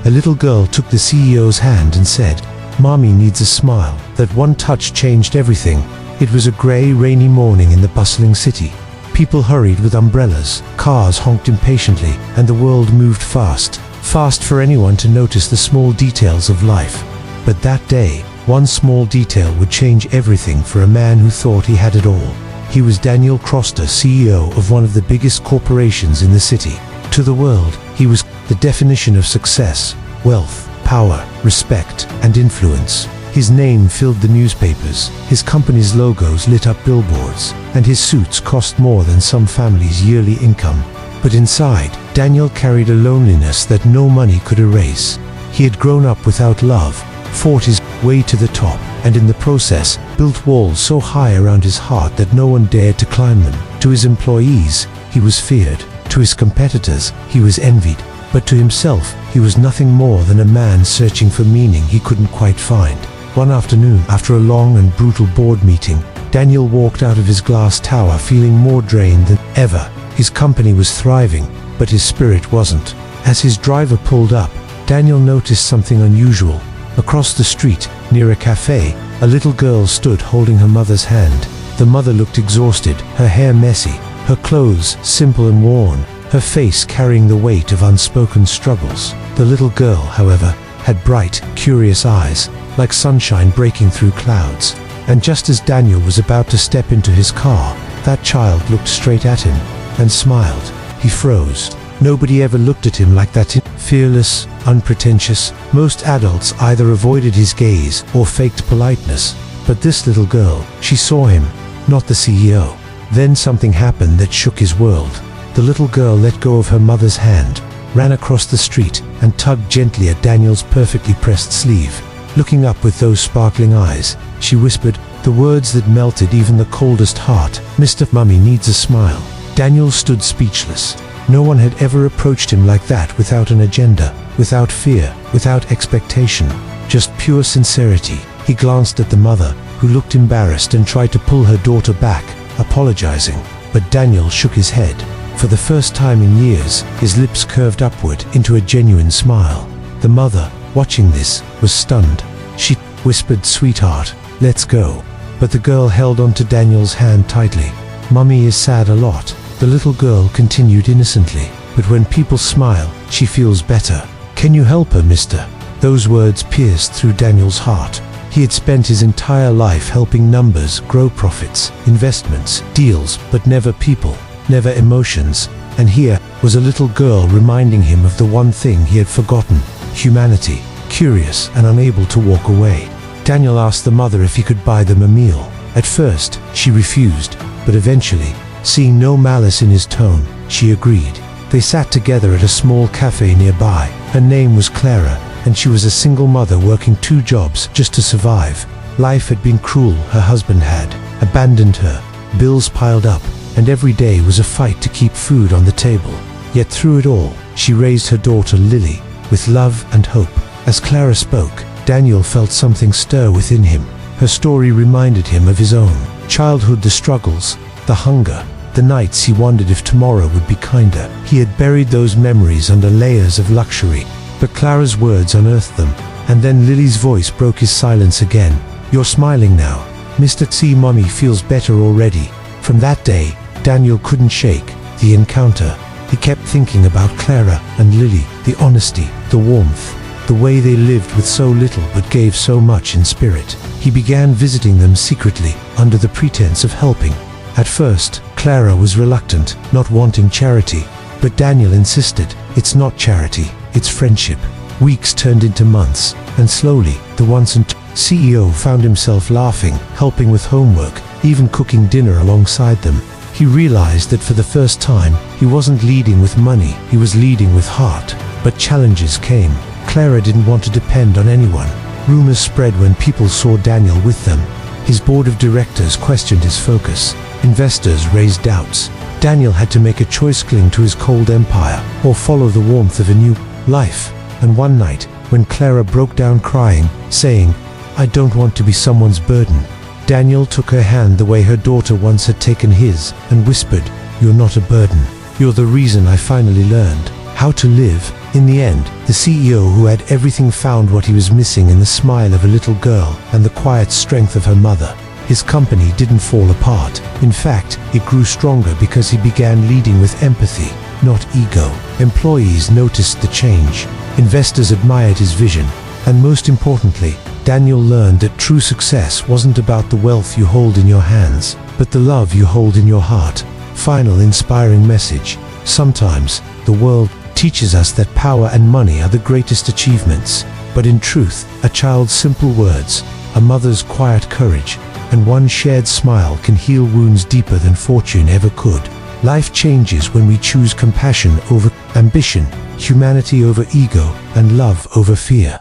a little girl took the CEO's hand and said, "Mommy needs a smile." That one touch changed everything. It was a grey, rainy morning in the bustling city. People hurried with umbrellas, cars honked impatiently, and the world moved fast. Fast for anyone to notice the small details of life. But that day, one small detail would change everything for a man who thought he had it all. He was Daniel Croster, CEO of one of the biggest corporations in the city. To the world, he was the definition of success, wealth, power, respect, and influence. His name filled the newspapers, his company's logos lit up billboards, and his suits cost more than some families' yearly income. But inside, Daniel carried a loneliness that no money could erase. He had grown up without love, fought his way to the top, and in the process, built walls so high around his heart that no one dared to climb them. To his employees, he was feared. To his competitors, he was envied. But to himself, he was nothing more than a man searching for meaning he couldn't quite find. One afternoon, after a long and brutal board meeting, Daniel walked out of his glass tower feeling more drained than ever. His company was thriving, but his spirit wasn't. As his driver pulled up, Daniel noticed something unusual. Across the street, near a cafe, a little girl stood holding her mother's hand. The mother looked exhausted, her hair messy, her clothes simple and worn, her face carrying the weight of unspoken struggles. The little girl, however, had bright, curious eyes, like sunshine breaking through clouds. And just as Daniel was about to step into his car, that child looked straight at him and smiled. He froze. Nobody ever looked at him like that. Fearless, unpretentious. Most adults either avoided his gaze or faked politeness. But this little girl, she saw him, not the CEO. Then something happened that shook his world. The little girl let go of her mother's hand, ran across the street, and tugged gently at Daniel's perfectly pressed sleeve. Looking up with those sparkling eyes, she whispered the words that melted even the coldest heart. "Mr. Mummy needs a smile." Daniel stood speechless. No one had ever approached him like that, without an agenda, without fear, without expectation, just pure sincerity. He glanced at the mother, who looked embarrassed and tried to pull her daughter back, apologizing. But Daniel shook his head. For the first time in years, his lips curved upward into a genuine smile. The mother, watching this, was stunned. She whispered, "Sweetheart, let's go." But the girl held onto Daniel's hand tightly. "Mummy is sad a lot," the little girl continued innocently. "But when people smile, she feels better. Can you help her, mister?" Those words pierced through Daniel's heart. He had spent his entire life helping numbers grow profits, investments, deals, but never people, never emotions. And here was a little girl reminding him of the one thing he had forgotten: humanity. Curious and unable to walk away, Daniel asked the mother if he could buy them a meal. At first, she refused, but eventually, seeing no malice in his tone, she agreed. They sat together at a small cafe nearby. Her name was Clara, and she was a single mother working 2 jobs just to survive. Life had been cruel. Her husband had abandoned her, bills piled up, and every day was a fight to keep food on the table. Yet through it all, she raised her daughter Lily with love and hope. As Clara spoke, Daniel felt something stir within him. Her story reminded him of his own childhood, the struggles, the hunger, the nights he wondered if tomorrow would be kinder. He had buried those memories under layers of luxury, but Clara's words unearthed them. And then Lily's voice broke his silence again. "You're smiling now. Mr. C. Mummy feels better already." From that day, Daniel couldn't shake the encounter. He kept thinking about Clara and Lily, the honesty, the warmth, the way they lived with so little but gave so much in spirit. He began visiting them secretly, under the pretense of helping. At first, Clara was reluctant, not wanting charity. But Daniel insisted, "It's not charity, it's friendship." Weeks turned into months, and slowly, the once CEO found himself laughing, helping with homework, even cooking dinner alongside them. He realized that for the first time, he wasn't leading with money, he was leading with heart. But challenges came. Clara didn't want to depend on anyone. Rumors spread when people saw Daniel with them. His board of directors questioned his focus. Investors raised doubts. Daniel had to make a choice: cling to his cold empire or follow the warmth of a new life. And one night, when Clara broke down crying, saying, "I don't want to be someone's burden," Daniel took her hand the way her daughter once had taken his and whispered, "You're not a burden. You're the reason I finally learned how to live In the end, the CEO who had everything found what he was missing in the smile of a little girl and the quiet strength of her mother. His company didn't fall apart. In fact, it grew stronger because he began leading with empathy, not ego. Employees noticed the change. Investors admired his vision. And most importantly, Daniel learned that true success wasn't about the wealth you hold in your hands, but the love you hold in your heart. Final inspiring message. Sometimes, the world teaches us that power and money are the greatest achievements. But in truth, a child's simple words, a mother's quiet courage, and one shared smile can heal wounds deeper than fortune ever could. Life changes when we choose compassion over ambition, humanity over ego, and love over fear.